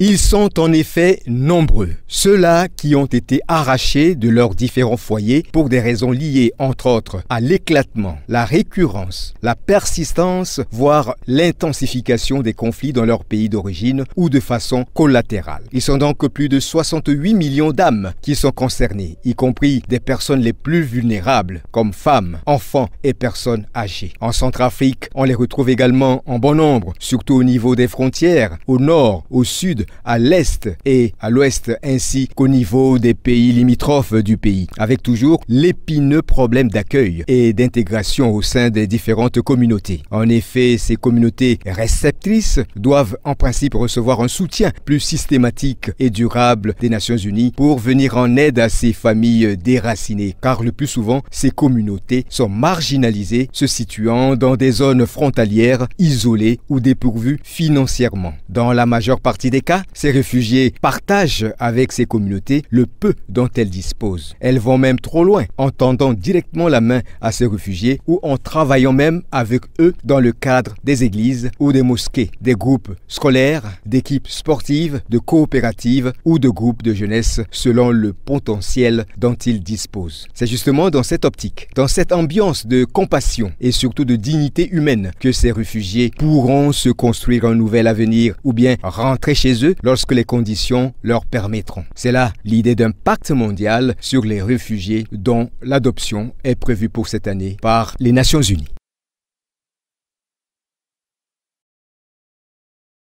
Ils sont en effet nombreux, ceux-là qui ont été arrachés de leurs différents foyers pour des raisons liées entre autres à l'éclatement, la récurrence, la persistance, voire l'intensification des conflits dans leur pays d'origine ou de façon collatérale. Ils sont donc plus de 68 millions d'âmes qui sont concernées, y compris des personnes les plus vulnérables comme femmes, enfants et personnes âgées. En Centrafrique, on les retrouve également en bon nombre, surtout au niveau des frontières, au nord, au sud, à l'est et à l'ouest, ainsi qu'au niveau des pays limitrophes du pays, avec toujours l'épineux problème d'accueil et d'intégration au sein des différentes communautés. En effet, ces communautés réceptrices doivent en principe recevoir un soutien plus systématique et durable des Nations Unies pour venir en aide à ces familles déracinées, car le plus souvent, ces communautés sont marginalisées, se situant dans des zones frontalières, isolées ou dépourvues financièrement. Dans la majeure partie des cas, ces réfugiés partagent avec ces communautés le peu dont elles disposent. Elles vont même trop loin en tendant directement la main à ces réfugiés ou en travaillant même avec eux dans le cadre des églises ou des mosquées, des groupes scolaires, d'équipes sportives, de coopératives ou de groupes de jeunesse selon le potentiel dont ils disposent. C'est justement dans cette optique, dans cette ambiance de compassion et surtout de dignité humaine que ces réfugiés pourront se construire un nouvel avenir ou bien rentrer chez eux lorsque les conditions leur permettront. C'est là l'idée d'un pacte mondial sur les réfugiés dont l'adoption est prévue pour cette année par les Nations Unies.